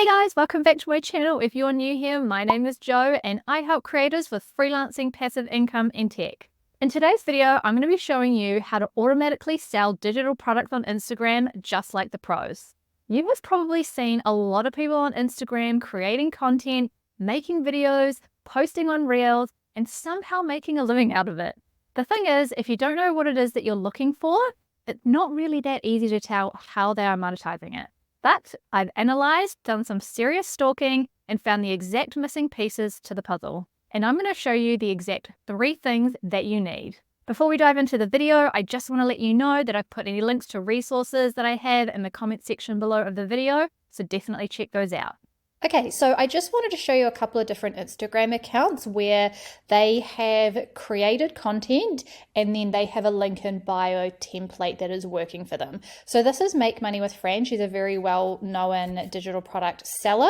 Hey guys, welcome back to my channel. If you're new here, my name is Jo and I help creators with freelancing, passive income, and tech. In today's video, I'm going to be showing you how to automatically sell digital products on Instagram just like the pros. You have probably seen a lot of people on Instagram creating content, making videos, posting on Reels, and somehow making a living out of it. The thing is, if you don't know what it is that you're looking for, it's not really that easy to tell how they are monetizing it. But I've analyzed, done some serious stalking, and found the exact missing pieces to the puzzle. And I'm going to show you the exact 3 things that you need. Before we dive into the video, I just want to let you know that I've put any links to resources that I have in the comment section below of the video, so definitely check those out. Okay, so I just wanted to show you a couple of different Instagram accounts where they have created content and then they have a link in bio template that is working for them. So this is Make Money with Fran. She's a very well-known digital product seller.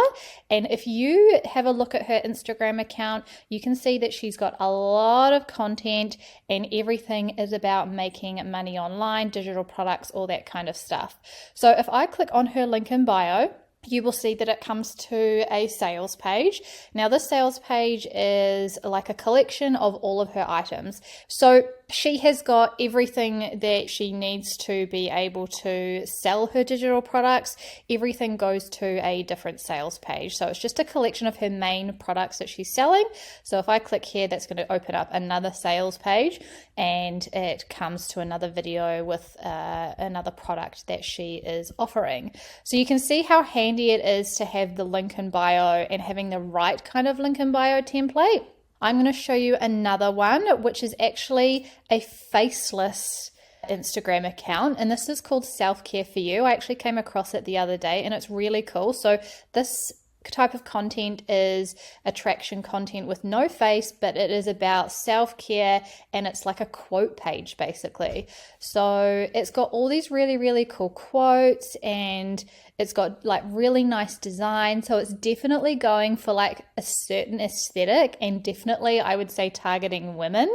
And if you have a look at her Instagram account, you can see that she's got a lot of content and everything is about making money online, digital products, all that kind of stuff. So if I click on her link in bio, you will see that it comes to a sales page. Now this sales page is like a collection of all of her items. So she has got everything that she needs to be able to sell her digital products. Everything goes to a different sales page. So it's just a collection of her main products that she's selling. So if I click here, that's going to open up another sales page and it comes to another video with another product that she is offering. So you can see how handy it is to have the link in bio and having the right kind of link in bio template. I'm going to show you another one, which is actually a faceless Instagram account, and this is called Self-Care for You. I actually came across it the other day and it's really cool. So this type of content is attraction content with no face, but it is about self-care and it's like a quote page basically. So it's got all these really cool quotes and it's got like really nice design. So it's definitely going for like a certain aesthetic and definitely I would say targeting women.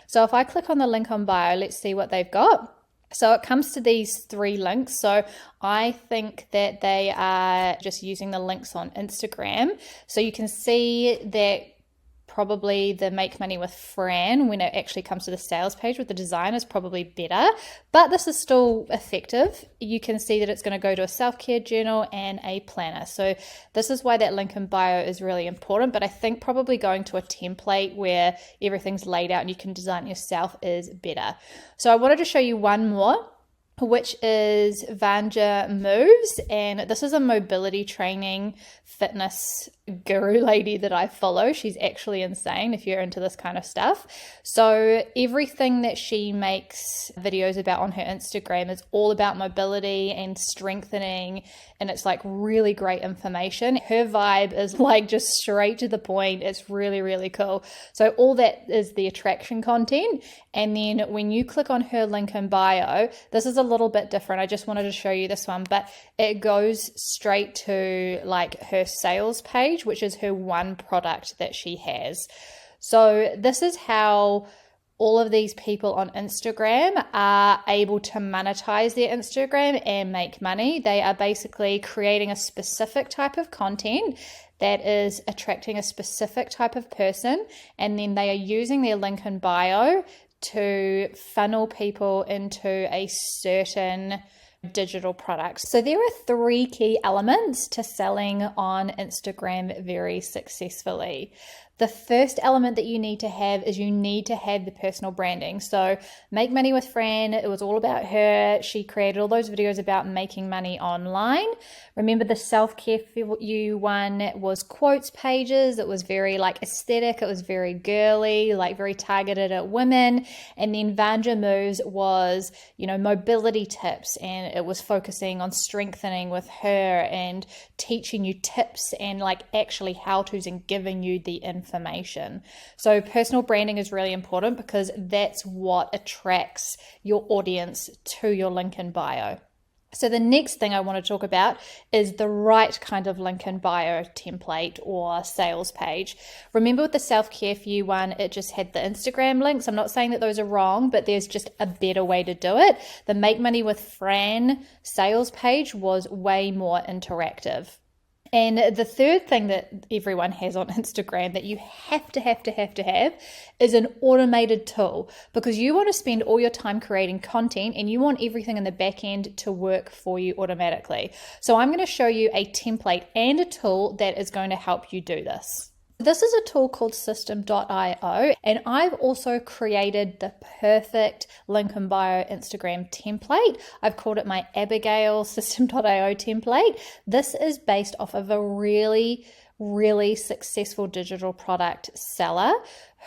So if I click on the link on bio, let's see what they've got. So it comes to these 3 links. So I think that they are just using the links on Instagram. So you can see that probably the Make Money with Fran, when it actually comes to the sales page with the design, is probably better, but this is still effective. You can see that it's going to go to a self-care journal and a planner. So this is why that link in bio is really important, but I think probably going to a template where everything's laid out and you can design it yourself is better. So I wanted to show you one more, which is Vanja Moves, and this is a mobility training fitness guru lady that I follow. She's actually insane if you're into this kind of stuff. So everything that she makes videos about on her Instagram is all about mobility and strengthening, and it's like really great information. Her vibe is like just straight to the point. It's really cool. So all that is the attraction content, and then when you click on her link in bio, this is a little bit different. I just wanted to show you this one, but it goes straight to like her sales page, which is her one product that she has. So this is how all of these people on Instagram are able to monetize their Instagram and make money. They are basically creating a specific type of content that is attracting a specific type of person, and then they are using their link in bio to funnel people into a certain digital products. So there are 3 key elements to selling on Instagram very successfully. The first element that you need to have is you need to have the personal branding. So Make Money with Fran, it was all about her. She created all those videos about making money online. Remember the Self-Care for You one was quotes pages. It was very like aesthetic. It was very girly, like very targeted at women. And then Vanja Moves was, mobility tips, and it was focusing on strengthening with her and teaching you tips and like actually how-tos and giving you the information. So personal branding is really important because that's what attracts your audience to your link in bio. So the next thing I want to talk about is the right kind of link in bio template or sales page. Remember with the Self-Care for You one, it just had the Instagram links. I'm not saying that those are wrong, but there's just a better way to do it. The Make Money with Fran sales page was way more interactive. And the third thing that everyone has on Instagram that you have to have is an automated tool, because you want to spend all your time creating content and you want everything in the back end to work for you automatically. So I'm going to show you a template and a tool that is going to help you do this. This is a tool called System.io, and I've also created the perfect link in bio Instagram template. I've called it my Abigail System.io template. This is based off of a really successful digital product seller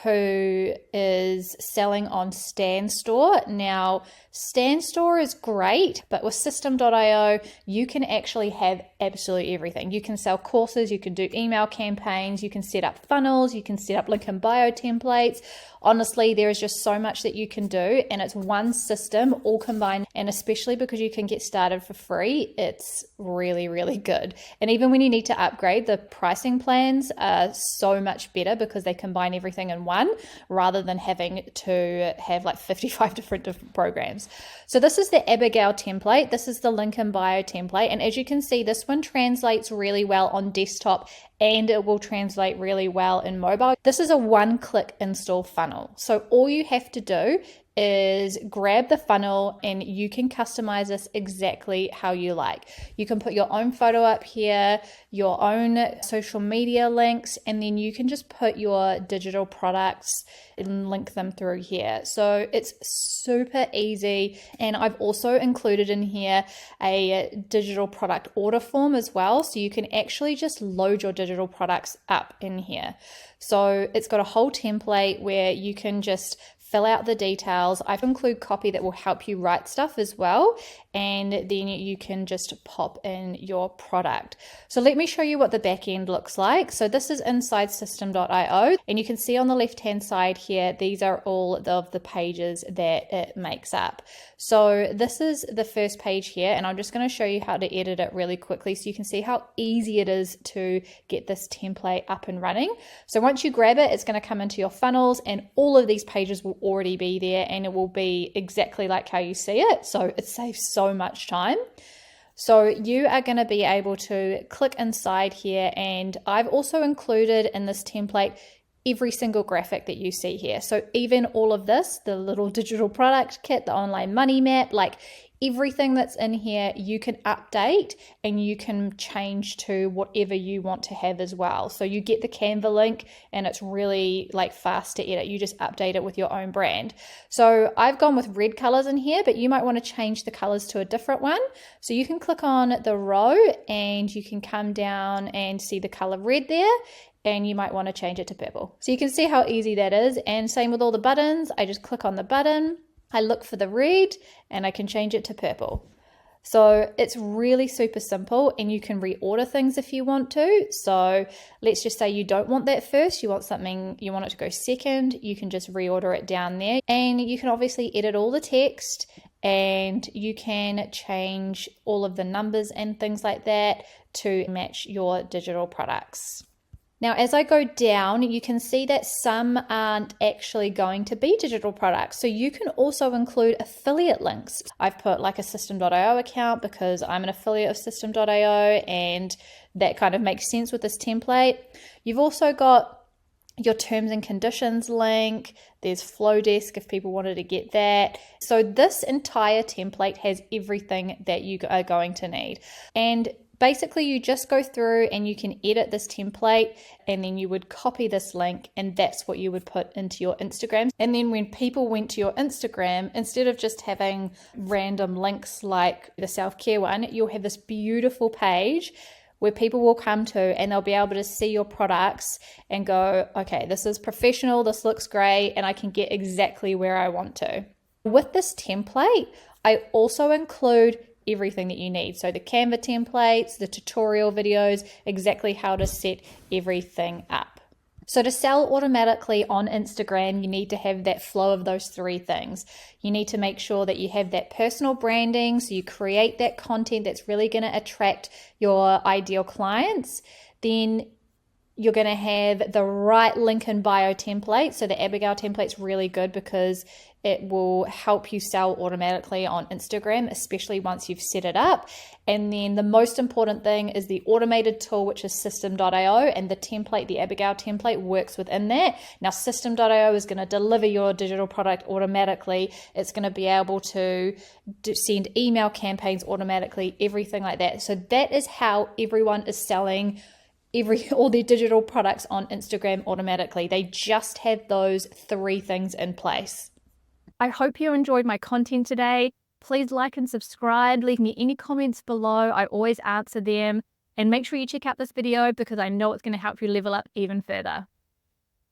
who is selling on Stan Store. Now, Stan Store is great, but with System.io, you can actually have absolutely everything. You can sell courses, you can do email campaigns, you can set up funnels, you can set up link in bio templates. Honestly, there is just so much that you can do, and it's one system all combined. And especially because you can get started for free, it's really good. And even when you need to upgrade, the pricing plans are so much better because they combine everything in one rather than having to have like 55 different programs. So this is the Abigail template. This is the link in bio template. And as you can see, this one translates really well on desktop and it will translate really well in mobile. This is a one-click install funnel. So all you have to do is grab the funnel and you can customize this exactly how you like. You can put your own photo up here, your own social media links, and then you can just put your digital products and link them through here. So it's super easy. And I've also included in here a digital product order form as well. So you can actually just load your digital products up in here. So it's got a whole template where you can just fill out the details. I've included copy that will help you write stuff as well. And then you can just pop in your product. So let me show you what the back end looks like. So this is inside System.io, and you can see on the left-hand side here, these are all of the pages that it makes up. So this is the first page here, and I'm just going to show you how to edit it really quickly so you can see how easy it is to get this template up and running. So once you grab it, it's going to come into your funnels, and all of these pages will already be there, and it will be exactly like how you see it. So it saves so much time. So you are going to be able to click inside here, and I've also included in this template every single graphic that you see here. So even all of this, the little digital product kit, the online money map, like everything that's in here, you can update and you can change to whatever you want to have as well. So you get the Canva link and it's really like fast to edit. You just update it with your own brand. So I've gone with red colors in here, but you might want to change the colors to a different one. So you can click on the row and you can come down and see the color red there. And you might want to change it to purple. So you can see how easy that is. And same with all the buttons. I just click on the button, I look for the red, and I can change it to purple. So it's really super simple, and you can reorder things if you want to. So let's just say you don't want that first, you want it to go second, you can just reorder it down there. And you can obviously edit all the text, and you can change all of the numbers and things like that to match your digital products. Now, as I go down, you can see that some aren't actually going to be digital products. So you can also include affiliate links. I've put like a System.io account because I'm an affiliate of System.io, and that kind of makes sense with this template. You've also got your terms and conditions link. There's Flowdesk if people wanted to get that. So this entire template has everything that you are going to need. And basically, you just go through and you can edit this template, and then you would copy this link, and that's what you would put into your Instagram. And then when people went to your Instagram, instead of just having random links like the self-care one, you'll have this beautiful page where people will come to and they'll be able to see your products and go, okay, this is professional, this looks great, and I can get exactly where I want to. With this template, I also include everything that you need. So the Canva templates, the tutorial videos, exactly how to set everything up. So to sell automatically on Instagram, you need to have that flow of those three things. You need to make sure that you have that personal branding, so you create that content that's really going to attract your ideal clients. Then You're going to have the right link in bio template. So the Abigail template's really good because it will help you sell automatically on Instagram, especially once you've set it up. And then the most important thing is the automated tool, which is system.io, and the template, the Abigail template, works within that. Now, system.io is going to deliver your digital product automatically. It's going to be able to send email campaigns automatically, everything like that. So that is how everyone is selling all their digital products on Instagram automatically. They just have those 3 things in place. I hope you enjoyed my content today. Please like and subscribe. Leave me any comments below. I always answer them. And make sure you check out this video because I know it's going to help you level up even further.